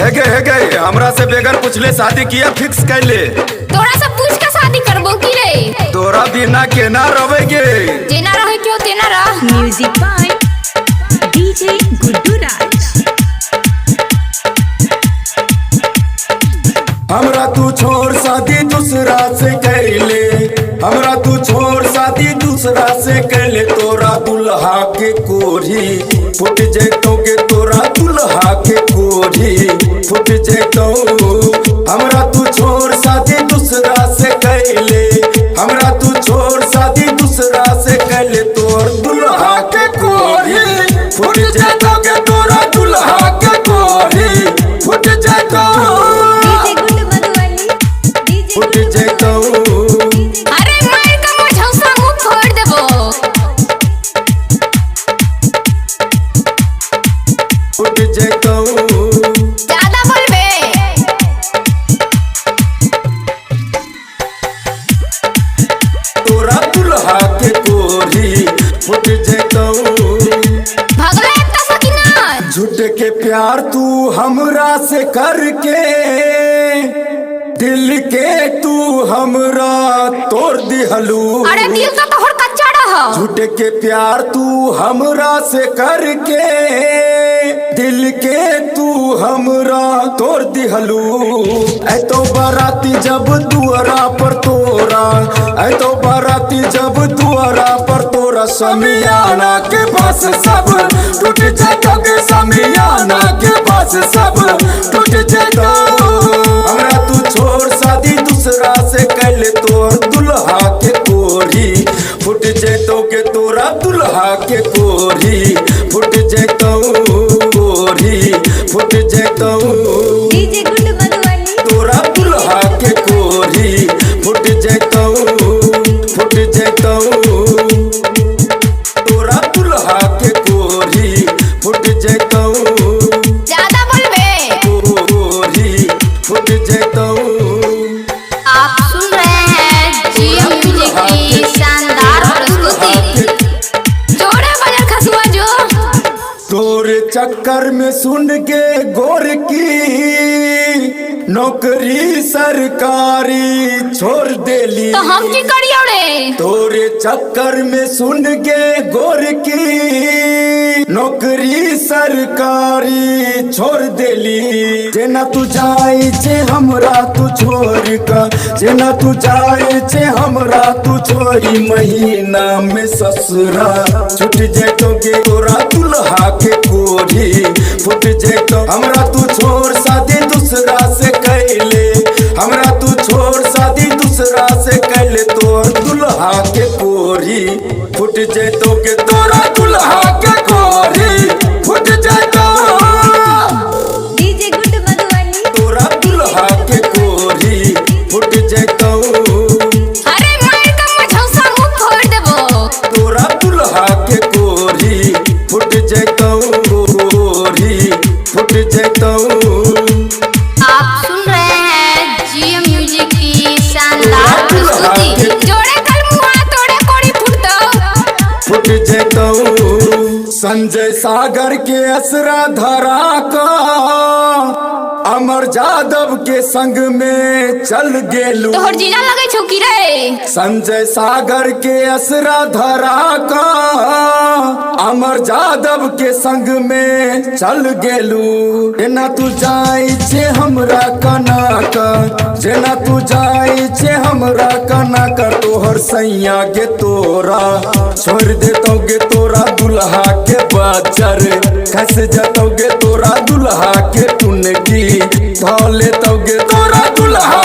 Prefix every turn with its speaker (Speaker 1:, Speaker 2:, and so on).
Speaker 1: है हमरा से बेगर पूछले शादी किया फिक्स कैले।
Speaker 2: तोरा से पूछ के शादी करबो की रे।
Speaker 1: तोरा बिना केना रहोगे।
Speaker 2: जेना रहे क्यों तेना रह।
Speaker 3: म्यूजिक बाय डीजे गुड्डू राज।
Speaker 1: हमरा तू छोड़ शादी दूसरा से कैले। हमरा तू छोड़ शादी दूसरा से कैले। तोरा दुल्हा के कोरी फुट जैतो के। तोरा दुल्हा के कोरी फुट जैतो। हमरा तू छोड़ शादी दूसरा से कैले। हमरा तू छोड़ शादी दूसरा से कैले। तोर दुल्हा के कोरी फुट जैतो के। तोरा दुल्हा के कोरी फुट जैतो। फुट जैतो।
Speaker 2: अरे मार का मोर झौसा मुंह फोड़ देबो।
Speaker 1: फुट जैतो।
Speaker 2: ज्यादा बोलबे।
Speaker 1: तोरा दुल्हा के कोरी फुट जैतो।
Speaker 2: भगले एकटा सकीना।
Speaker 1: झूठ के प्यार तू हमरा से करके दिल के तू हमरा तोड़ दिहलू।
Speaker 2: अरे दिल का तोहर कच्चा रह।
Speaker 1: झूठ के प्यार तू हमरा से करके दिल के तू हमरा तोड़ दिहलू। ऐतो बाराती जब दुआरा पर तोरा। ऐतो बाराती जब दुआरा पर तोरा। समियाना के पास सब टूट जातो के। समियाना के पास सब टूट जातो। हमरा तू छोड़ शादी दूसरा से कैले। तोर दुल्हा के कोरी फुट जैतो के। तोरा दुल्हा के कोरी फुट जैतो। कोरी फुट जैतो।
Speaker 3: डीजे गुड्डू मधुबनी।
Speaker 1: तोरा दुल्हा के कोरी फुट जैतो। फुट जैतो। तोरा दुल्हा के कोरी फुट जैतो।
Speaker 2: ज्यादा बोलबे।
Speaker 1: कोरी फुट जैतो।
Speaker 2: आप सुन रहे हैं जीएम म्यूजिक की शानदार प्रस्तुति। जोड़े बजर खसुआ जो।
Speaker 1: तोरे चक्कर में सुन के गोर की नौकरी सरकारी छोड़ देली।
Speaker 2: तो हम की करियो रे।
Speaker 1: तोरे चक्कर में सुन के गोर की नौकरी सरकारी छोड़ देली। जेना तू जाए छे हमरा तू छोड़ का। जेना तू जाए छे हमरा तू छोड़ी। महीना में ससुरा छूट जैतो के। तोरा दुल्हा के कोरी फुट जैतो। हमरा तू छोड़ शादी दूसरा से कैले। हमरा तू छोड़ शादी दूसरा से कैले। तोर दुल्हा के कोरी फुट जैतो के। तोरा दुल्हा के कोरी फुट जैतो।
Speaker 3: डीजे गुड्डू मधुबनी।
Speaker 1: तोरा दुल्हा के कोरी फुट जैतो।
Speaker 2: अरे मार का मोर झौसा मुंह फोड़ देबो।
Speaker 1: तोरा दुल्हा के कोरी फुट जैतो। कोरी फुट जैतो।
Speaker 2: आप सुन रहे हैं जीएम म्यूजिक की शानदार प्रस्तुति। जोड़े कल मुआ तोड़े कोड़ी फुटतो।
Speaker 1: फुट जैतो। संजय सागर के असरा धरा का अमर जादव के संग में चल गेलू।
Speaker 2: तोहर जीना लगे छौकी रे।
Speaker 1: संजय सागर के असरा धरा का अमर जादव के संग में चल गेलू। जेना तू जाए छे हमरा कना का। जेना तू जाए छे हमरा कना का। तोहर सैया के तोरा छोड़ देतो गे। तोरा दुल्हा के बचर खस जतो गे। तोरा दुल्हा के टुनकी धो लेतो गे। तोरा दुल्हा